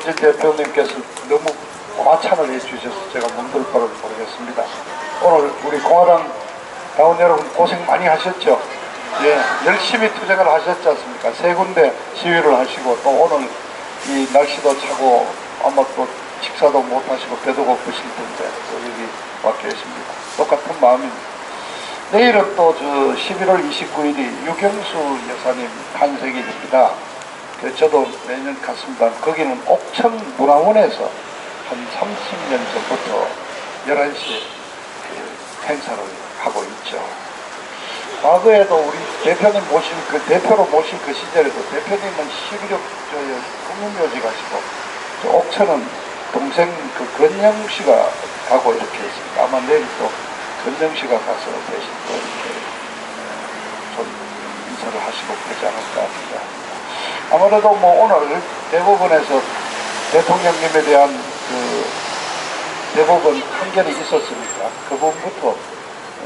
김원진 대표님께서 너무 과찬을 해주셔서 제가 몸둘 바를 모르겠습니다. 오늘 우리 공화당 당원 여러분 고생 많이 하셨죠? 예, 열심히 투쟁을 하셨지 않습니까? 세 군데 시위를 하시고 또 오늘 이 날씨도 차고 아마 또 식사도 못 하시고 배도 고프실 텐데 또 여기 와 계십니다. 똑같은 마음입니다. 내일은 또 11월 29일이 유경수 여사님 탄생일입니다. 저도 매년 갔습니다. 거기는 옥천 문화원에서 한 30년 전부터 11시에 행사를 하고 있죠. 과거에도 우리 대표님 모신 대표로 모신 그 시절에도 대표님은 11억 국민묘지 가시고 옥천은 동생 건영 씨가 가고 이렇게 했습니다. 아마 내일 또 건영 씨가 가서 대신 또 이렇게 좀 인사를 하시고 그러지 않을까 합니다. 아무래도 오늘 대법원에서 대통령님에 대한 대법원 판결이 있었으니까 그 부분부터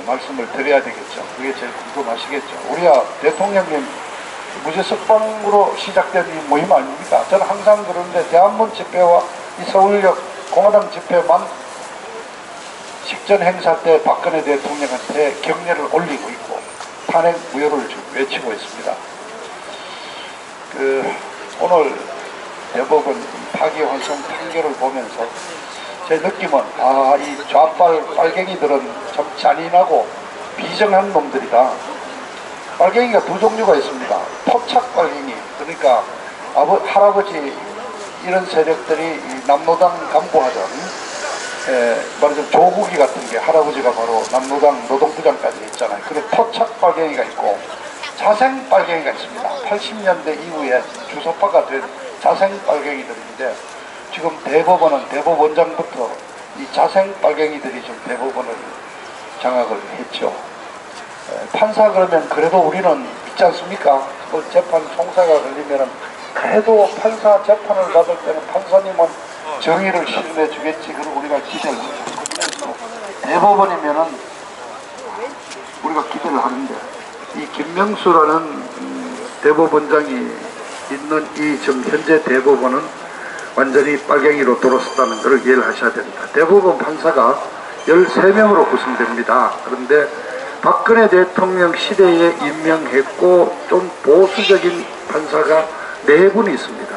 말씀을 드려야 되겠죠. 그게 제일 궁금하시겠죠. 우리야 대통령님 무죄 석방으로 시작된 이 모임 아닙니까? 저는 항상 그러는데 대한문 집회와 이 서울역 공화당 집회만 식전 행사 때 박근혜 대통령한테 격려를 올리고 있고 탄핵 무효를 외치고 있습니다. 오늘 대법원 파기환송 판결을 보면서 제 느낌은 이 좌빨 빨갱이들은 참 잔인하고 비정한 놈들이다. 빨갱이가 두 종류가 있습니다. 토착 빨갱이, 그러니까 할아버지 이런 세력들이 남노당 간부하던 말하자면 조국이 같은 게 할아버지가 바로 남노당 노동부장까지 있잖아요. 그래 토착 빨갱이가 있고 자생 빨갱이가 있습니다. 80년대 이후에 주소파가 된 자생 빨갱이들인데 지금 대법원은 대법원장부터 이 자생 빨갱이들이 좀 대법원을 장악을 했죠. 판사 그러면 그래도 우리는 있지 않습니까? 재판 총사가 걸리면은 그래도 판사 재판을 받을 때는 판사님은 정의를 실현해 주겠지. 그리고 우리가 기대를 하죠. 대법원이면은 우리가 기대를 하는데 이 김명수라는 대법원장이 있는 이 지금 현재 대법원은 완전히 빨갱이로 돌아섰다는 것을 이해를 하셔야 됩니다. 대법원 판사가 13명으로 구성됩니다. 그런데 박근혜 대통령 시대에 임명했고 좀 보수적인 판사가 4분이 있습니다.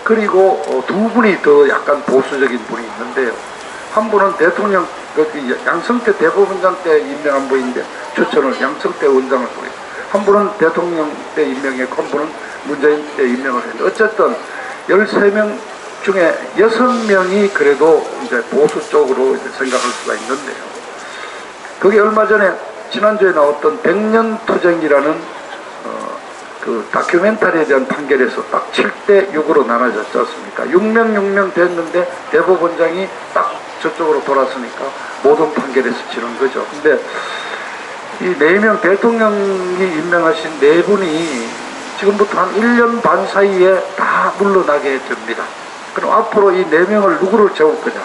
그리고 2분이 더 약간 보수적인 분이 있는데요. 한 분은 대통령 양성태 대법원장 때 임명한 분인데 추천을 양성태 원장을 통해, 한 분은 대통령 때 임명했고 한 분은 문재인 때 임명을 했는데 어쨌든 13명 중에 6명이 그래도 이제 보수 쪽으로 이제 생각할 수가 있는데요. 그게 얼마 전에 지난주에 나왔던 백년투쟁이라는 그 다큐멘터리에 대한 판결에서 딱 7대 6으로 나눠졌지 않습니까? 6명 됐는데 대법원장이 딱 저쪽으로 돌았으니까 모든 판결에서 지는 거죠. 근데 이 4명 대통령이 임명하신 4분이 지금부터 한 1년 반 사이에 다 물러나게 됩니다. 그럼 앞으로 이 4명을 누구를 채울 거냐?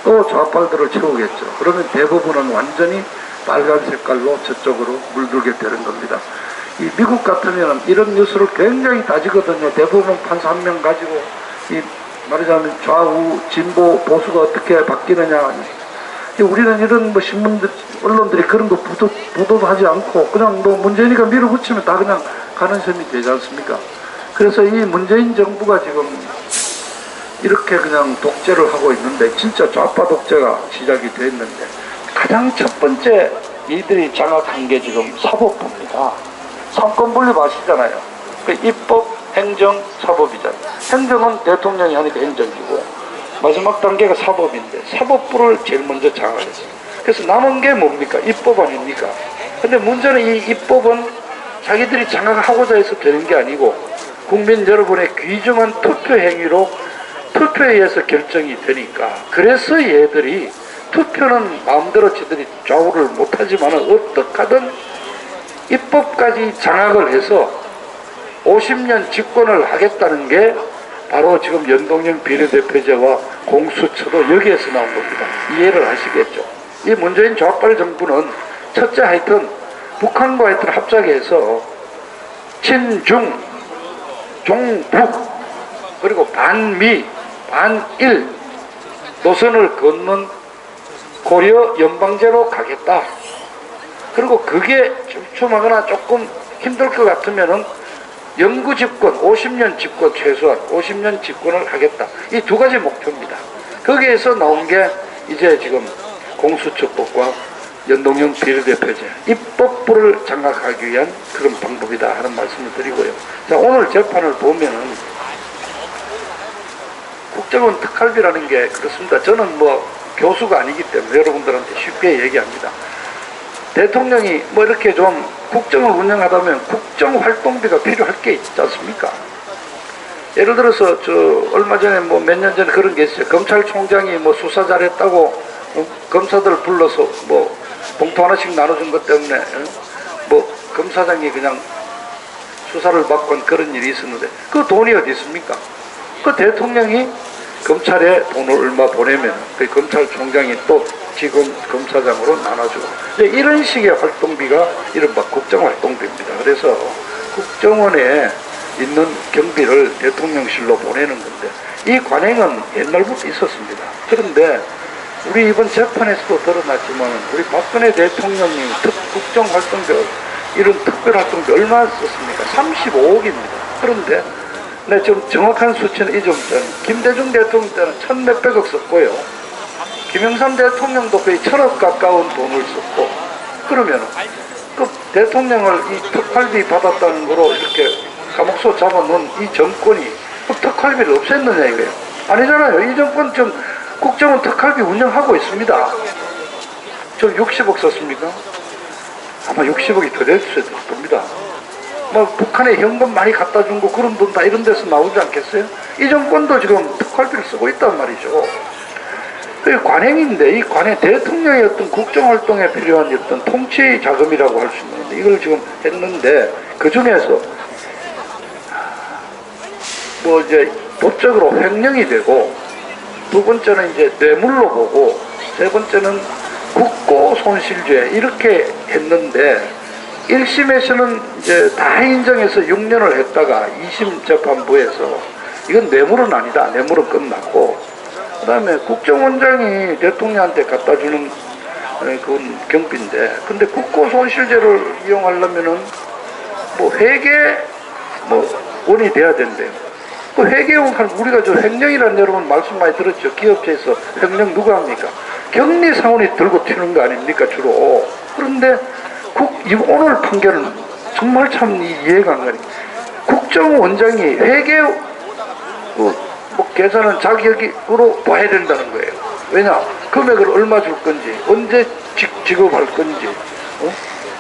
또 좌빨들을 채우겠죠. 그러면 대법원은 완전히 빨간 색깔로 저쪽으로 물들게 되는 겁니다. 이 미국 같으면 이런 뉴스를 굉장히 따지거든요. 대법원 판사 1명 가지고 이 말하자면 좌우 진보 보수가 어떻게 바뀌느냐. 우리는 이런 신문들 언론들이 그런 거 보도도 하지 않고 그냥 문재인이가 밀어붙이면 다 그냥 가는 셈이 되지 않습니까? 그래서 이 문재인 정부가 지금 이렇게 그냥 독재를 하고 있는데 진짜 좌파 독재가 시작이 됐는데 가장 첫 번째 이들이 장악한 게 지금 사법부입니다. 삼권 분립 아시잖아요. 그 입법, 행정, 사법이잖아요. 행정은 대통령이 하니까 행정이고 마지막 단계가 사법인데 사법부를 제일 먼저 장악했어요. 그래서 남은 게 뭡니까? 입법 아닙니까? 근데 문제는 이 입법은 자기들이 장악하고자 해서 되는 게 아니고 국민 여러분의 귀중한 투표 행위로 투표에 의해서 결정이 되니까 그래서 얘들이 투표는 마음대로 지들이 좌우를 못하지만 어떻게 하든 입법까지 장악을 해서 50년 집권을 하겠다는 게 바로 지금 연동형 비례대표제와 공수처도 여기에서 나온 겁니다. 이해를 하시겠죠? 이 문재인 좌빨 정부는 첫째 하여튼 북한과 하여튼 합작해서 친중, 종북, 그리고 반미 반일 노선을 걷는 고려 연방제로 가겠다. 그리고 그게 촘촘하거나 조금 힘들 것 같으면은 영구 집권, 50년 집권, 최소한 50년 집권을 하겠다. 이 두 가지 목표입니다. 거기에서 나온 게 이제 지금 공수처법과 연동형 비례대표제, 입법부를 장악하기 위한 그런 방법이다 하는 말씀을 드리고요. 자, 오늘 재판을 보면은 국정원 특활비라는 게 그렇습니다. 저는 뭐 교수가 아니기 때문에 여러분들한테 쉽게 얘기합니다. 대통령이 뭐 이렇게 좀 국정을 운영하다면 국정활동비가 필요할 게 있지 않습니까? 예를 들어서 얼마 전에 뭐 몇 년 전에 그런 게 있어요. 검찰총장이 뭐 수사 잘했다고 검사들을 불러서 뭐 봉투 하나씩 나눠준 것 때문에 뭐 검사장이 그냥 수사를 받고 한 그런 일이 있었는데 그 돈이 어디 있습니까? 그 대통령이 검찰에 돈을 얼마 보내면 그 검찰총장이 또 직원 검사장으로 나눠주고 이런 식의 활동비가 이른바 국정활동비입니다. 그래서 국정원에 있는 경비를 대통령실로 보내는 건데 이 관행은 옛날부터 있었습니다. 그런데 우리 이번 재판에서도 드러났지만 우리 박근혜 대통령이 국정활동비 이런 특별활동비 얼마 썼습니까? 35억입니다. 그런데 좀 정확한 수치는 잊어보자면 김대중 대통령 때는 천몇백억 썼고요. 김영삼 대통령도 거의 1000억 가까운 돈을 썼고 그러면 그 대통령을 이 특활비 받았다는 거로 이렇게 감옥소 잡아놓은 이 정권이 그 특활비를 없앴느냐 이거예요. 아니잖아요. 이 정권 좀 국정원 특활비 운영하고 있습니다. 저 60억 썼습니까? 아마 60억이 더 됐을 겁니다. 뭐 북한에 현금 많이 갖다 준 거 그런 돈 다 이런 데서 나오지 않겠어요? 이 정권도 지금 특활비를 쓰고 있단 말이죠. 그 관행인데 이 관행 대통령의 어떤 국정활동에 필요한 어떤 통치 자금이라고 할 수 있는 건데 이걸 지금 했는데 그 중에서 뭐 이제 법적으로 횡령이 되고 두 번째는 이제 뇌물로 보고 세 번째는 국고손실죄 이렇게 했는데 1심에서는 이제 다 인정해서 6년을 했다가 2심 재판부에서 이건 뇌물은 아니다. 뇌물은 끝났고 그 다음에 국정원장이 대통령한테 갖다 주는 그건 경비인데 근데 국고손실죄를 이용하려면은 뭐 회계 뭐 원이 돼야 된대요. 그 회계원 우리가 저 횡령이라는 여러분 말씀 많이 들었죠. 기업체에서 횡령 누가 합니까? 격리사원이 들고 튀는 거 아닙니까 주로. 그런데 오늘 판결은 정말 참 이해가 안 가니 국정원장이 회계 뭐 계산은 자격으로 봐야 된다는 거예요. 왜냐? 금액을 얼마 줄 건지 언제 지급할 건지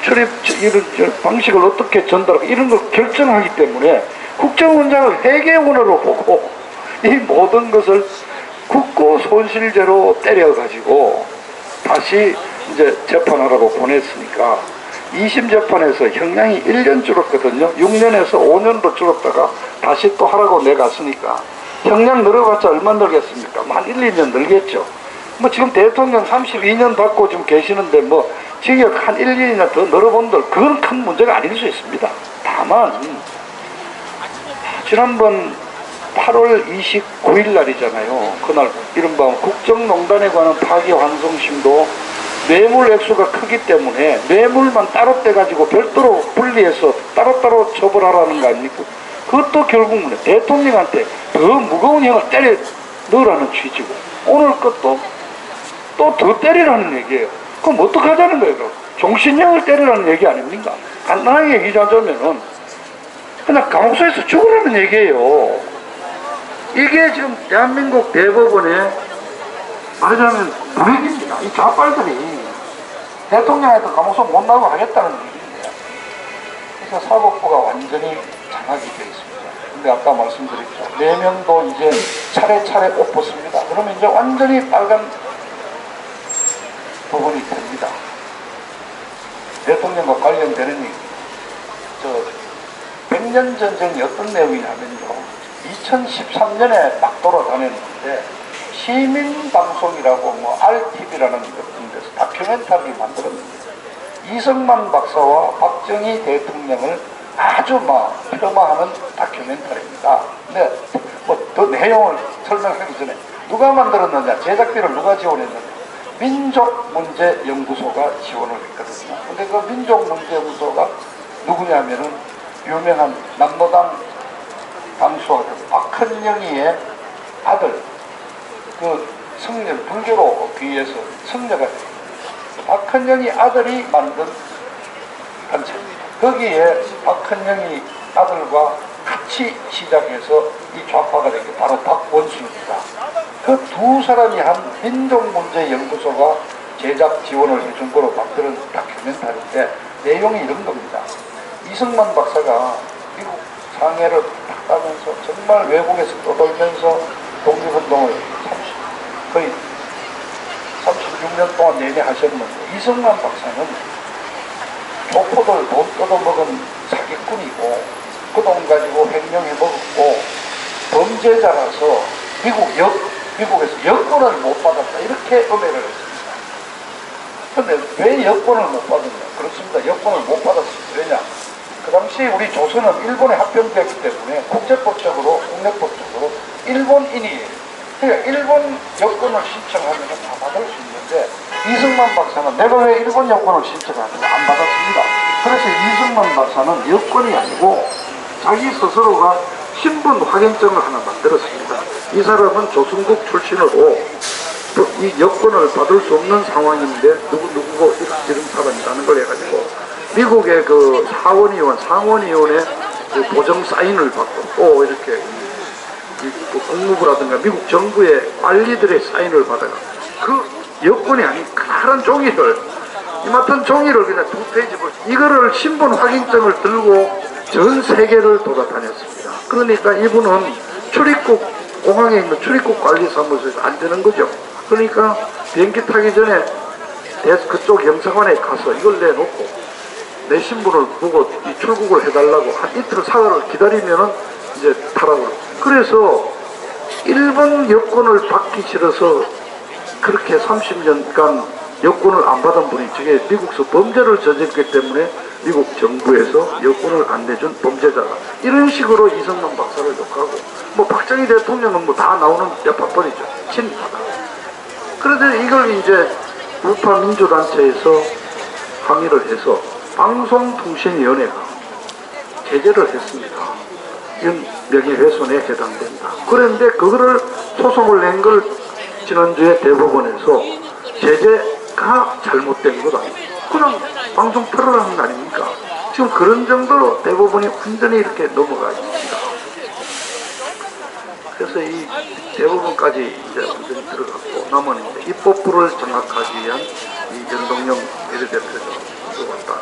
출입 이런 방식을 어떻게 전달하고 이런 걸 결정하기 때문에 국정원장을 회계원으로 보고 이 모든 것을 국고손실죄로 때려가지고 다시 이제 재판하라고 보냈으니까 2심 재판에서 형량이 1년 줄었거든요. 6년에서 5년으로 줄었다가 다시 또 하라고 내갔으니까 형량 늘어봤자 얼마 늘겠습니까? 한 1, 2년 늘겠죠. 뭐 지금 대통령 32년 받고 지금 계시는데 뭐 징역 한 1, 2년 더 늘어본들 그건 큰 문제가 아닐 수 있습니다. 다만 지난번 8월 29일 날이잖아요. 그날 이른바 국정농단에 관한 파기환송심도 뇌물 액수가 크기 때문에 뇌물만 따로 떼가지고 별도로 분리해서 따로따로 처벌하라는 거 아닙니까? 그것도 결국은 대통령한테 더 무거운 형을 때려 넣으라는 취지고 오늘 것도 또 더 때리라는 얘기예요. 그럼 어떡하자는 거예요? 그럼? 종신형을 때리라는 얘기 아닙니까? 간단하게 얘기하자면은 그냥 감옥소에서 죽으라는 얘기예요. 이게 지금 대한민국 대법원에 말하자면 불행입니다. 이 좌빨들이 대통령한테 감옥소 못 나오고 하겠다는 얘기인데 그래서 사법부가 완전히 장악이 되어 있습니다. 근데 아까 말씀드렸죠. 4명도 이제 차례차례 옷 벗습니다. 그러면 이제 완전히 빨간 부분이 됩니다. 대통령과 관련되는 얘기. 100년 전쟁이 어떤 내용이냐면요. 2013년에 딱 돌아다녔는데 시민방송이라고 뭐 RTV라는 어떤 데서 다큐멘터리를 만들었는데 이승만 박사와 박정희 대통령을 아주 막 폄하하는 다큐멘터리입니다. 근데 뭐 더 내용을 설명하기 전에 누가 만들었느냐, 제작비를 누가 지원했느냐, 민족문제연구소가 지원을 했거든요. 근데 그 민족문제연구소가 누구냐면은 유명한 남로당 강수하던 박헌영이의 아들, 그 성녀, 불교로 귀해서 성녀가 돼요. 박헌영이 아들이 만든 단체입니다. 거기에 박헌영이 아들과 같이 시작해서 이 좌파가 된 게 바로 박원순입니다. 그 두 사람이 한 민족문제연구소가 제작 지원을 해준 거로 만드는 다큐멘터리인데 내용이 이런 겁니다. 이승만 박사가 미국 상해를 딱 가면서 정말 외국에서 떠돌면서 독립운동을 거의 36년 동안 내내 하셨는데, 이승만 박사는 조포들 돈 뜯어먹은 사기꾼이고 그 돈 가지고 횡령해 먹었고 범죄자라서 미국에서 여권을 못 받았다, 이렇게 음해를 했습니다. 그런데 왜 여권을 못 받았냐? 그렇습니다. 여권을 못 받았습니다. 왜냐? 그 당시 우리 조선은 일본에 합병되었기 때문에 국제법적으로, 국내법적으로 일본인이에요. 그러니까 일본 여권을 신청하면 다 받을 수 있는데, 이승만 박사는 내가 왜 일본 여권을 신청하는가 안 받았습니다. 그래서 이승만 박사는 여권이 아니고 자기 스스로가 신분 확인증을 하나 만들었습니다. 이 사람은 조선국 출신으로 이 여권을 받을 수 없는 상황인데 누구고 이런 사람이라는 걸 해가지고 미국의 그 상원의원의 그 보정 사인을 받고 또 이렇게 국무부라든가 미국 정부의 관리들의 사인을 받아가 그 여권이 아닌 커다란 종이를, 이마트는 종이를 그냥 2페이지 이거를 신분 확인증을 들고 전 세계를 돌아다녔습니다. 그러니까 이분은 공항에 있는 출입국 관리사무소에서 안 되는 거죠. 그러니까 비행기 타기 전에 그쪽 영사관에 가서 이걸 내놓고 내 신분을 보고 이 출국을 해달라고 한 이틀 사흘을 기다리면은 이제 타라고. 그래서 일본 여권을 받기 싫어서 그렇게 30년간 여권을 안 받은 분이 저게 미국에서 범죄를 저질렀기 때문에 미국 정부에서 여권을 안 내준 범죄자가, 이런 식으로 이승만 박사를 욕하고, 뭐 박정희 대통령은 뭐 다 나오는 여파번이죠. 친파다. 그런데 이걸 이제 우파 민주단체에서 항의를 해서 방송통신위원회가 제재를 했습니다. 이건 명예훼손에 해당된다. 그런데 그거를 소송을 낸 걸 지난주에 대법원에서 제재가 잘못된 거다, 그냥 방송 틀어라는 거 아닙니까? 지금 그런 정도로 대법원이 완전히 이렇게 넘어가 있습니다. 그래서 이 대법원까지 이제 완전히 들어갔고, 남은 이제 입법부를 장악하기 위한 이 연동형 비례대표제를 들어왔다.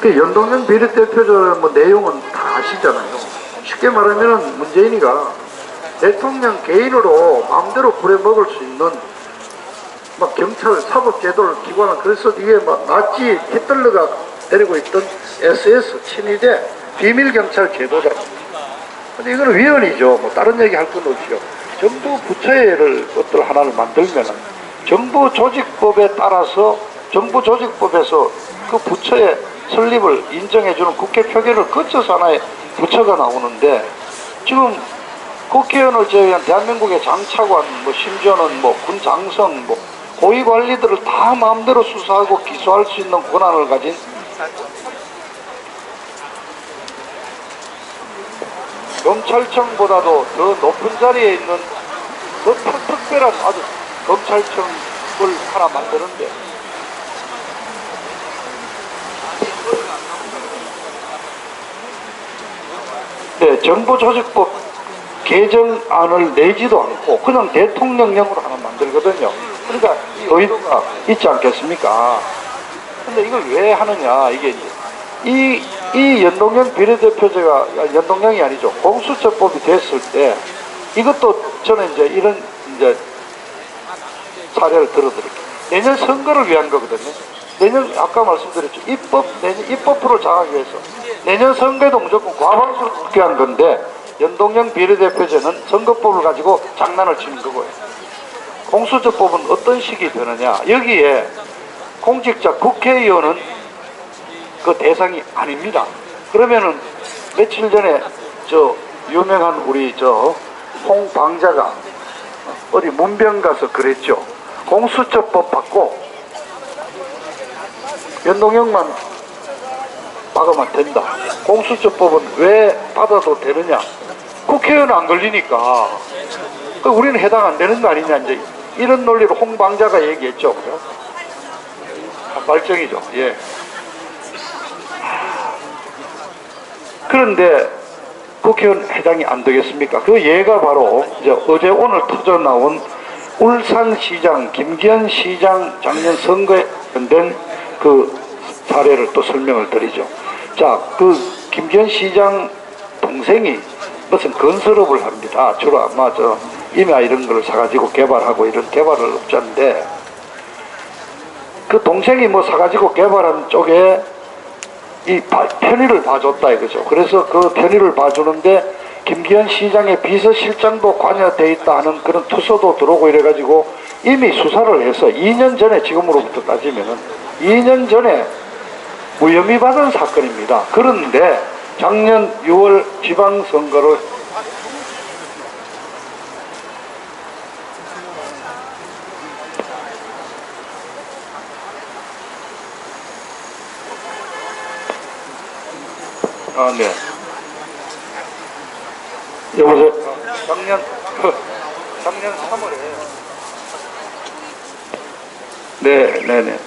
그 연동형 비례대표제 뭐 내용은 다 아시잖아요. 쉽게 말하면 문재인이가 대통령 개인으로 마음대로 부려먹을 수 있는 막 경찰 사법제도를 기관을, 그래서 이게 막 나치 히틀러가 데리고 있던 SS 친위대 비밀경찰 제도다. 근데 이거는 위헌이죠. 뭐 다른 얘기 할 건 없죠. 정부 부처를 어떤 하나를 만들면은 정부 조직법에 따라서 정부 조직법에서 그 부처의 설립을 인정해주는 국회 표결을 거쳐서 하나의 부처가 나오는데, 지금 국회의원을 제외한 대한민국의 장차관, 뭐 심지어는 뭐 군 장성, 뭐 고위 관리들을 다 마음대로 수사하고 기소할 수 있는 권한을 가진 검찰청보다도 더 높은 자리에 있는 더 특별한 아주 검찰청을 하나 만드는데, 네, 정부조직법 개정안을 내지도 않고 그냥 대통령령으로 하나 만들거든요. 그러니까 이 의도가 있지 않겠습니까? 근데 이걸 왜 하느냐, 이게 이 연동형 비례대표제가, 연동형이 아니죠, 공수처법이 됐을 때, 이것도 저는 이제 이런 이제 사례를 들어드릴게요. 내년 선거를 위한 거거든요. 내년, 아까 말씀드렸죠, 내년 입법부를 장하기 위해서 내년 선거에도 무조건 과반수를 얻게 한 건데, 연동형 비례대표제는 선거법을 가지고 장난을 치는 거고요. 공수처법은 어떤 식이 되느냐, 여기에 공직자 국회의원은 그 대상이 아닙니다. 그러면은 며칠 전에 저 유명한 우리 저 홍방자가 어디 문병 가서 그랬죠. 공수처법 받고 연동형만 막으면 된다. 공수처법은 왜 받아도 되느냐? 국회의원 안 걸리니까 우리는 해당 안 되는 거 아니냐, 이제 이런 논리로 홍방자가 얘기했죠. 말정이죠. 예. 그런데 국회의원 해당이 안 되겠습니까? 그 예가 바로 이제 어제 오늘 터져 나온 울산시장 김기현 시장 작년 선거에 관련된 그 사례를 또 설명을 드리죠. 자, 그 김기현 시장 동생이 무슨 건설업을 합니다. 주로 아마 임야 이런 걸 사가지고 개발하고 이런 개발을 업자인데, 그 동생이 뭐 사가지고 개발한 쪽에 이 편의를 봐줬다 이거죠. 그래서 그 편의를 봐주는데 김기현 시장의 비서실장도 관여돼 있다 하는 그런 투서도 들어오고 이래가지고 이미 수사를 해서 2년 전에, 지금으로부터 따지면은 2년 전에 무혐의 받은 사건입니다. 그런데 작년 6월 지방선거를 네. 여보세요? 작년 3월에 네네네.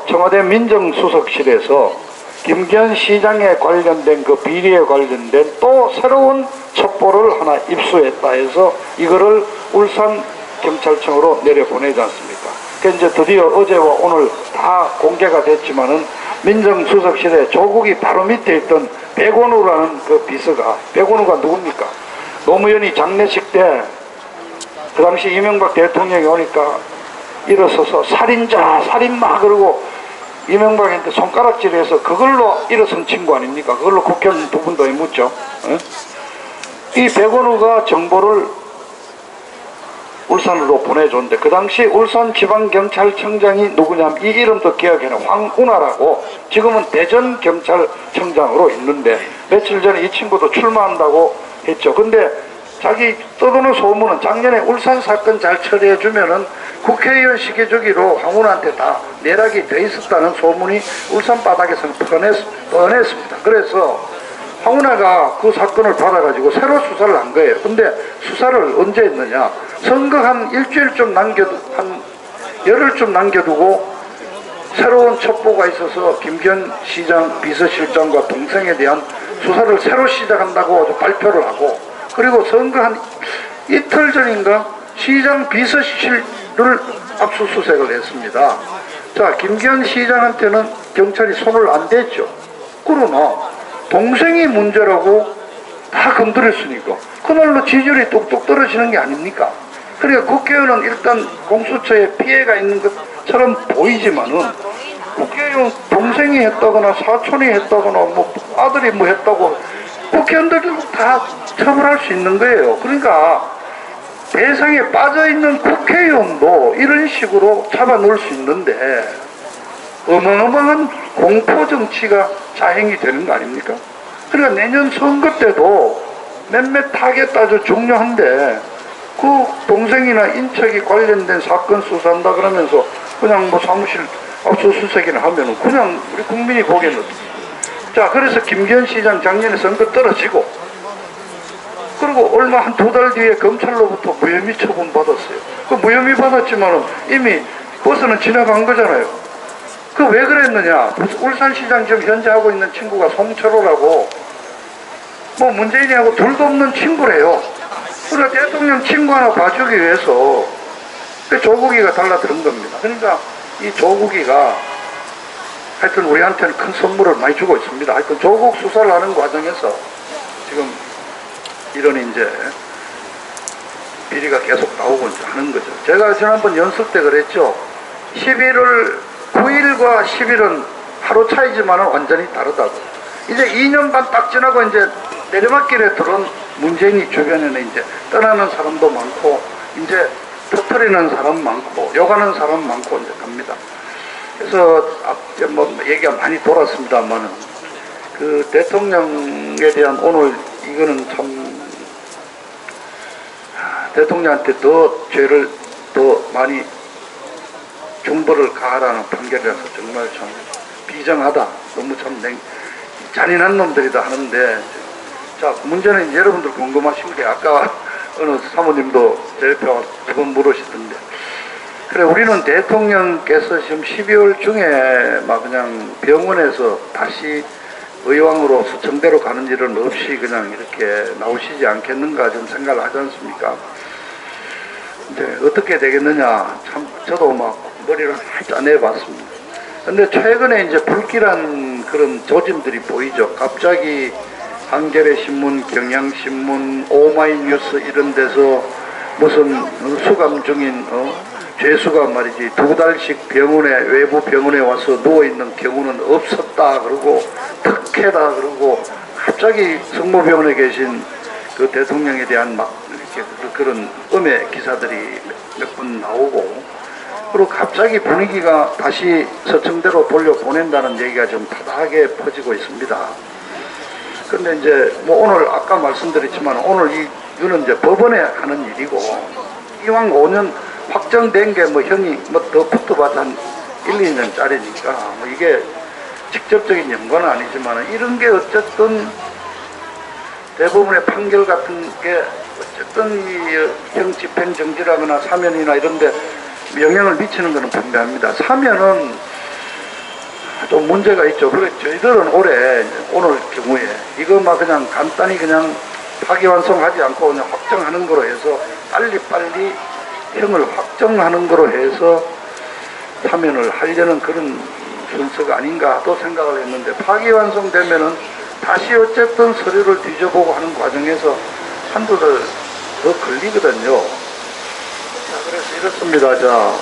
청와대 민정수석실에서 김기현 시장에 관련된 그 비리에 관련된 또 새로운 첩보를 하나 입수했다 해서 이거를 울산경찰청으로 내려보내지 않습니까? 그 이제 드디어 어제와 오늘 다 공개가 됐지만은 민정수석실에 조국이 바로 밑에 있던 백원우라는 그 비서가, 백원우가 누굽니까? 노무현이 장례식 때 그 당시 이명박 대통령이 오니까 일어서서 살인자, 살인마 그러고 이명박한테 손가락질해서 그걸로 일어선 친구 아닙니까? 그걸로 국회의원 두 분도 묻죠. 이 백원우가 정보를 울산으로 보내줬는데 그 당시 울산지방경찰청장이 누구냐면 이 이름도 기억해요. 황운하라고, 지금은 대전경찰청장으로 있는데 며칠 전에 이 친구도 출마한다고 했죠. 근데 자기 떠도는 소문은 작년에 울산 사건 잘 처리해주면은 국회의원 시기주기로 황운한테 다 내락이 돼 있었다는 소문이 울산 바닥에서는 뻔했습니다. 그래서 황운하가 그 사건을 받아가지고 새로 수사를 한 거예요. 근데 수사를 언제 했느냐? 선거 한 일주일쯤 한 열흘쯤 남겨두고 새로운 첩보가 있어서 김기현 시장 비서실장과 동생에 대한 수사를 새로 시작한다고 발표를 하고, 그리고 선거 한 이틀 전인가 시장 비서실을 압수수색을 했습니다. 자, 김기현 시장한테는 경찰이 손을 안 댔죠. 그러나 동생이 문제라고 다 건드렸으니까 그날로 지지율이 뚝뚝 떨어지는 게 아닙니까? 그러니까 국회의원은 일단 공수처에 피해가 있는 것처럼 보이지만은 국회의원 동생이 했다거나 사촌이 했다거나 뭐 아들이 뭐 했다고 국회의원들도 다 처벌할 수 있는 거예요. 그러니까 대상에 빠져있는 국회의원도 이런 식으로 잡아놓을 수 있는데 어마어마한 공포정치가 자행이 되는 거 아닙니까? 그러니까 내년 선거 때도 몇몇 타겟 아주 중요한데 그 동생이나 인척이 관련된 사건 수사한다 그러면서 그냥 뭐 사무실 압수수색이나 하면은 그냥 우리 국민이 보기에는, 자, 그래서 김기현 시장 작년에 선거 떨어지고 그리고 얼마 한 2달 뒤에 검찰로부터 무혐의 처분 받았어요. 그 무혐의 받았지만은 이미 버스는 지나간 거잖아요. 그 왜 그랬느냐? 울산시장 지금 현재 하고 있는 친구가 송철호라고 뭐 문재인이하고 둘도 없는 친구래요. 우리가 대통령 친구 하나 봐주기 위해서 그 조국이가 달라드는 겁니다. 그러니까 이 조국이가 하여튼 우리한테는 큰 선물을 많이 주고 있습니다. 하여튼 조국 수사를 하는 과정에서 지금 이런 이제 비리가 계속 나오고 이제 하는 거죠. 제가 지난번 연습 때 그랬죠. 11월 9일과 10일은 하루 차이지만은 완전히 다르다고. 이제 2년 반 딱 지나고 이제 내리막길에 들어온 문재인이 주변에는 이제 떠나는 사람도 많고 이제 터뜨리는 사람 많고 욕하는 사람 많고 이제 갑니다. 그래서 뭐 얘기가 많이 돌았습니다만은 그 대통령에 대한 오늘 이거는 참 대통령한테 더 죄를 더 많이 중벌을 가하라는 판결이라서 정말 참 비정하다. 너무 참 잔인한 놈들이다 하는데, 자, 문제는 여러분들 궁금하신 게 아까 어느 사모님도 대표 두 번 물으시던데, 그래, 우리는 대통령께서 지금 12월 중에 막 그냥 병원에서 다시 의왕으로 수청대로 가는 일은 없이 그냥 이렇게 나오시지 않겠는가 좀 생각을 하지 않습니까? 근데 어떻게 되겠느냐, 참 저도 막 머리를 짜내 봤습니다. 근데 최근에 이제 불길한 그런 조짐들이 보이죠. 갑자기 한겨레 신문, 경향신문, 오마이뉴스 이런 데서 무슨 수감 중인 죄수가 말이지 2달씩 병원에, 외부 병원에 와서 누워있는 경우는 없었다 그러고 특혜다 그러고, 갑자기 성모병원에 계신 그 대통령에 대한 막 이렇게 그런 음해 기사들이 몇 번 나오고, 그리고 갑자기 분위기가 다시 서청대로 돌려보낸다는 얘기가 좀 다다하게 퍼지고 있습니다. 그런데 이제 뭐 오늘 아까 말씀드렸지만 오늘 이거는 이제 법원에 하는 일이고, 이왕 5년 확정된 게 뭐 형이 뭐 더 붙어봤자 한 1, 2년짜리니까 뭐 이게 직접적인 연관은 아니지만, 이런 게 어쨌든 대법원의 판결 같은 게 어쨌든 이 형 집행 정지라거나 사면이나 이런 데 영향을 미치는 것은 분명합니다. 사면은 좀 문제가 있죠. 그래, 저희들은 오늘 경우에 이것만 그냥 간단히 그냥 파기환송하지 않고 그냥 확정하는 거로 해서 빨리빨리 형을 확정하는 거로 해서 사면을 하려는 그런 순서가 아닌가 또 생각을 했는데, 파기환송되면은 다시 어쨌든 서류를 뒤져보고 하는 과정에서 한두 달 더 걸리거든요. 자, 그래서 이렇습니다. 자,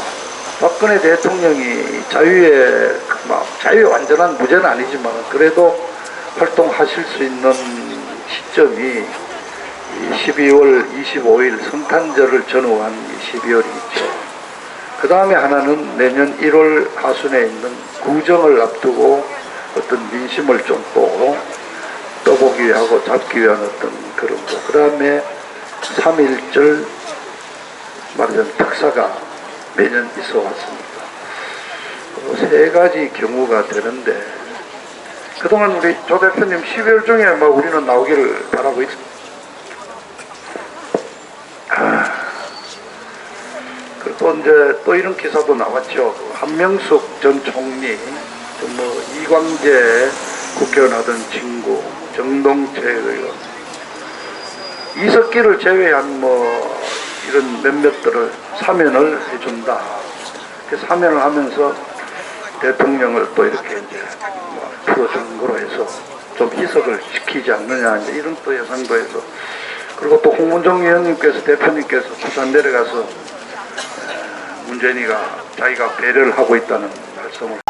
박근혜 대통령이 자유의 완전한 무죄는 아니지만 그래도 활동하실 수 있는 시점이 12월 25일 성탄절을 전후한 12월이 있죠. 그 다음에 하나는 내년 1월 하순에 있는 구정을 앞두고 어떤 민심을 좀 또 떠보기 위하고 잡기 위한 어떤 그런 거. 그 다음에 3.1절 말하자면 특사가 매년 있어 왔습니다. 세 가지 경우가 되는데, 그동안 우리 조 대표님 12월 중에 막 우리는 나오기를 바라고 있습니다. 또 이제 또 이런 기사도 나왔죠. 한명숙 전 총리, 뭐 이광재 국회의원 하던 친구, 정동채 의원, 이석기를 제외한 뭐 이런 몇몇들을 사면을 해준다. 그 사면을 하면서 대통령을 또 이렇게 이제 뭐 풀어주는 거로 해서 좀 희석을 시키지 않느냐, 이제 이런 또 예상도 해서, 그리고 또 홍문종 의원님께서, 대표님께서 부산 내려가서 문재인이가 자기가 배려를 하고 있다는 말씀을